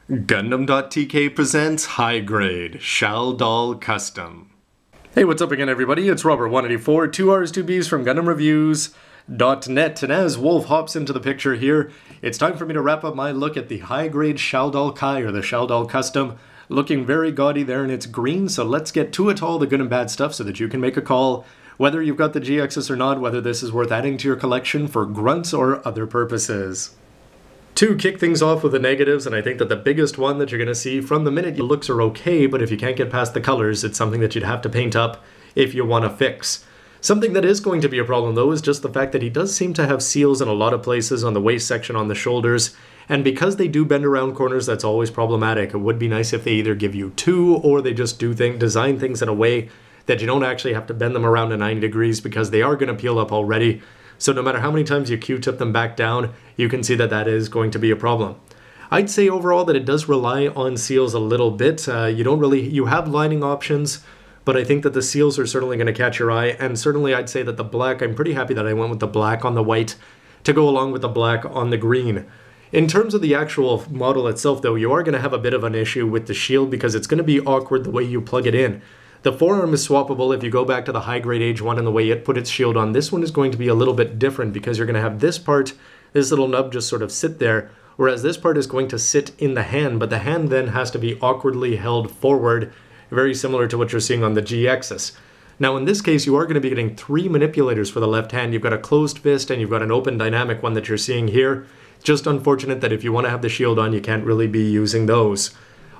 Gundam.TK presents High Grade Shaldal Custom. Hey, what's up again, everybody? It's Robert184, 2Rs, 2Bs from GundamReviews.net, and as Wolf hops into the picture here, it's time for me to wrap up my look at the High Grade Shaldal Kai, or the Shaldal Custom. Looking very gaudy there, and it's green, so let's get to it, all the good and bad stuff, so that you can make a call, whether you've got the GXs or not, whether this is worth adding to your collection for grunts or other purposes. To kick things off with the negatives, and I think that the biggest one that you're going to see from the minute, your looks are okay, but if you can't get past the colors, it's something that you'd have to paint up if you want to fix. Something that is going to be a problem, though, is just the fact that he does seem to have seals in a lot of places on the waist section, on the shoulders, and because they do bend around corners, that's always problematic. It would be nice if they either give you two, or they just design things in a way that you don't actually have to bend them around to 90 degrees, because they are going to peel up already. So no matter how many times you Q-tip them back down, you can see that that is going to be a problem. I'd say overall that it does rely on seals a little bit. You have lining options, but I think that the seals are certainly going to catch your eye, and certainly I'd say that the black, I'm pretty happy that I went with the black on the white to go along with the black on the green. In terms of the actual model itself, though, you are going to have a bit of an issue with the shield because it's going to be awkward the way you plug it in. The forearm is swappable if you go back to the high grade age one and the way it put its shield on. This one is going to be a little bit different because you're going to have this part, this little nub just sort of sit there, whereas this part is going to sit in the hand, but the hand then has to be awkwardly held forward, very similar to what you're seeing on the GXs. Now in this case, you are going to be getting three manipulators for the left hand. You've got a closed fist and you've got an open dynamic one that you're seeing here. It's just unfortunate that if you want to have the shield on, you can't really be using those.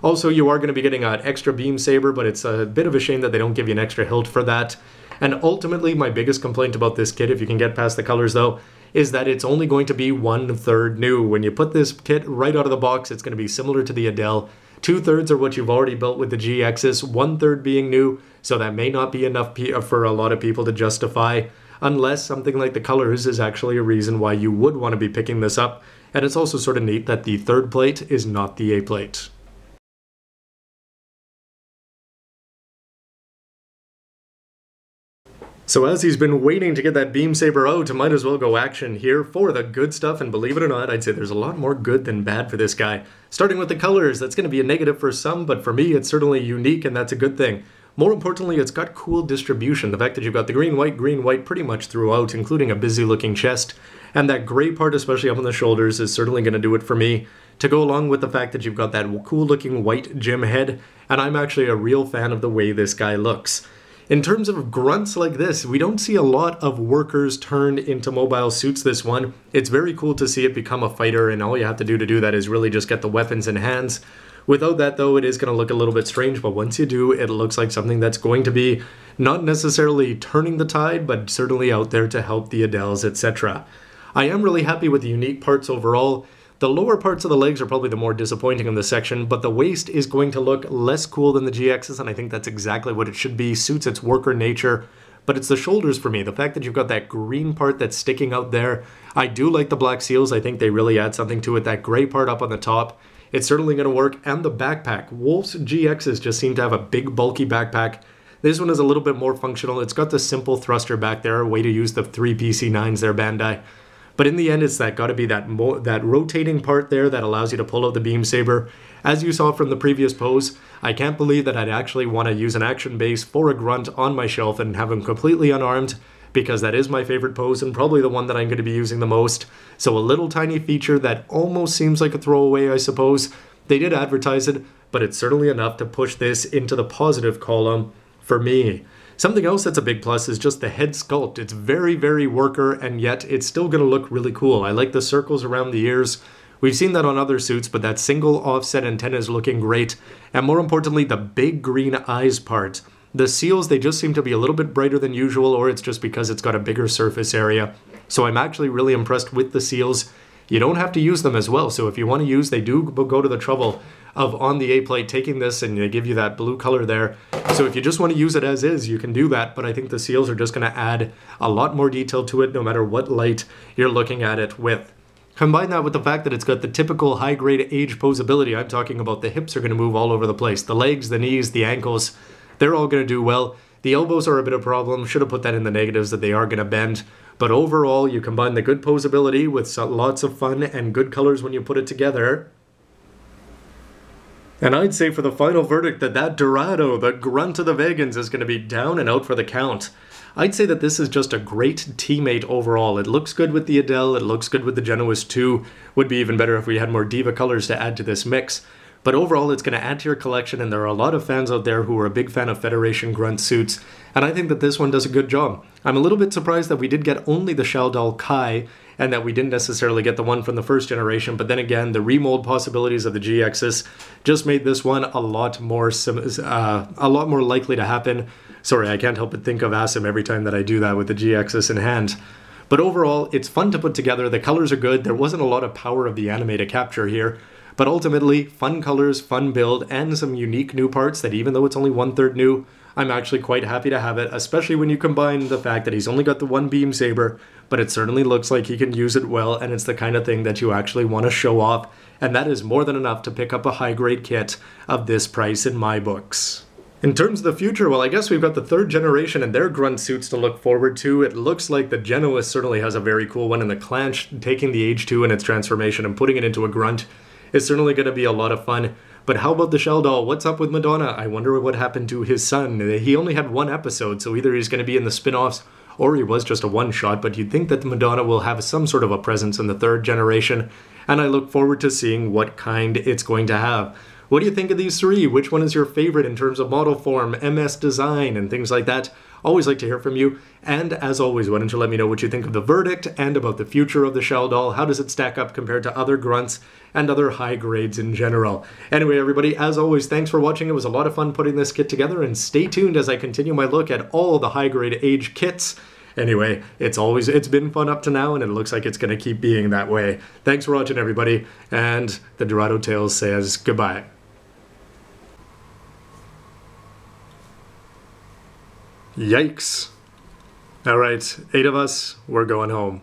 Also, you are going to be getting an extra beam saber, but it's a bit of a shame that they don't give you an extra hilt for that. And ultimately, my biggest complaint about this kit, if you can get past the colors though, is that it's only going to be 1/3 new. When you put this kit right out of the box, it's going to be similar to the Adele. 2/3 are what you've already built with the GXs, 1/3 being new, so that may not be enough for a lot of people to justify, unless something like the colors is actually a reason why you would want to be picking this up. And it's also sort of neat that the third plate is not the A plate. So as he's been waiting to get that beam saber out, might as well go action here for the good stuff, and believe it or not, I'd say there's a lot more good than bad for this guy. Starting with the colors, that's going to be a negative for some, but for me it's certainly unique, and that's a good thing. More importantly, it's got cool distribution. The fact that you've got the green, white pretty much throughout, including a busy looking chest, and that gray part, especially up on the shoulders, is certainly going to do it for me. To go along with the fact that you've got that cool looking white gym head, and I'm actually a real fan of the way this guy looks. In terms of grunts like this, we don't see a lot of workers turned into mobile suits this one. It's very cool to see it become a fighter, and all you have to do that is really just get the weapons in hands. Without that, though, it is going to look a little bit strange, but once you do, it looks like something that's going to be not necessarily turning the tide, but certainly out there to help the Adeles, etc. I am really happy with the unique parts overall. The lower parts of the legs are probably the more disappointing in this section, but the waist is going to look less cool than the GXs, and I think that's exactly what it should be. Suits its worker nature, but it's the shoulders for me. The fact that you've got that green part that's sticking out there. I do like the black seals. I think they really add something to it. That gray part up on the top, it's certainly going to work. And the backpack. Wolf's GXs just seem to have a big, bulky backpack. This one is a little bit more functional. It's got the simple thruster back there, a way to use the 3 PC9s there, Bandai. But in the end, it's got to be that rotating part there that allows you to pull out the beam saber. As you saw from the previous pose, I can't believe that I'd actually want to use an action base for a grunt on my shelf and have him completely unarmed, because that is my favorite pose and probably the one that I'm going to be using the most. So a little tiny feature that almost seems like a throwaway, I suppose. They did advertise it, but it's certainly enough to push this into the positive column for me. Something else that's a big plus is just the head sculpt. It's very, very worker, and yet it's still going to look really cool. I like the circles around the ears. We've seen that on other suits, but that single offset antenna is looking great. And more importantly, the big green eyes part. The seals, they just seem to be a little bit brighter than usual, or it's just because it's got a bigger surface area. So I'm actually really impressed with the seals. You don't have to use them as well, so if you want to use, they do go to the trouble of on the A plate taking this and they give you that blue color there. So if you just want to use it as is, you can do that, but I think the seals are just going to add a lot more detail to it no matter what light you're looking at it with. Combine that with the fact that it's got the typical high-grade age posability. I'm talking about the hips are going to move all over the place. The legs, the knees, the ankles, they're all going to do well. The elbows are a bit of a problem. Should have put that in the negatives that they are going to bend. But overall, you combine the good posability with lots of fun and good colors when you put it together. And I'd say for the final verdict that Dorado, the grunt of the Vegans, is going to be down and out for the count. I'd say that this is just a great teammate overall. It looks good with the Adele, it looks good with the Genoese too. Would be even better if we had more Diva colors to add to this mix. But overall, it's going to add to your collection, and there are a lot of fans out there who are a big fan of Federation grunt suits, and I think that this one does a good job. I'm a little bit surprised that we did get only the Shaldal Kai, and that we didn't necessarily get the one from the first generation, but then again, the remold possibilities of the GXs just made this one a lot more likely to happen. Sorry, I can't help but think of Asim every time that I do that with the GXs in hand. But overall, it's fun to put together, the colors are good, there wasn't a lot of power of the anime to capture here, but ultimately, fun colors, fun build, and some unique new parts that even though it's only 1/3 new, I'm actually quite happy to have it, especially when you combine the fact that he's only got the one beam saber, but it certainly looks like he can use it well, and it's the kind of thing that you actually want to show off, and that is more than enough to pick up a high-grade kit of this price in my books. In terms of the future, well, I guess we've got the 3rd generation and their grunt suits to look forward to. It looks like the Genoese certainly has a very cool one, and the Clanch taking the H2 in its transformation and putting it into a grunt is certainly going to be a lot of fun. But how about the Shaldal? What's up with Madonna? I wonder what happened to his son. He only had one episode, so either he's going to be in the spin-offs or he was just a one-shot, but you'd think that the Madonna will have some sort of a presence in the 3rd generation, and I look forward to seeing what kind it's going to have. What do you think of these 3? Which one is your favorite in terms of model form, MS design, and things like that? Always like to hear from you, and as always, why don't you let me know what you think of the verdict and about the future of the Shaldal. How does it stack up compared to other grunts and other high grades in general? Anyway, everybody, as always, thanks for watching. It was a lot of fun putting this kit together, and stay tuned as I continue my look at all the high grade age kits. Anyway, it's been fun up to now, and it looks like it's going to keep being that way. Thanks for watching, everybody, and the Dorado Tales says goodbye. Yikes. All right, 8 of us, we're going home.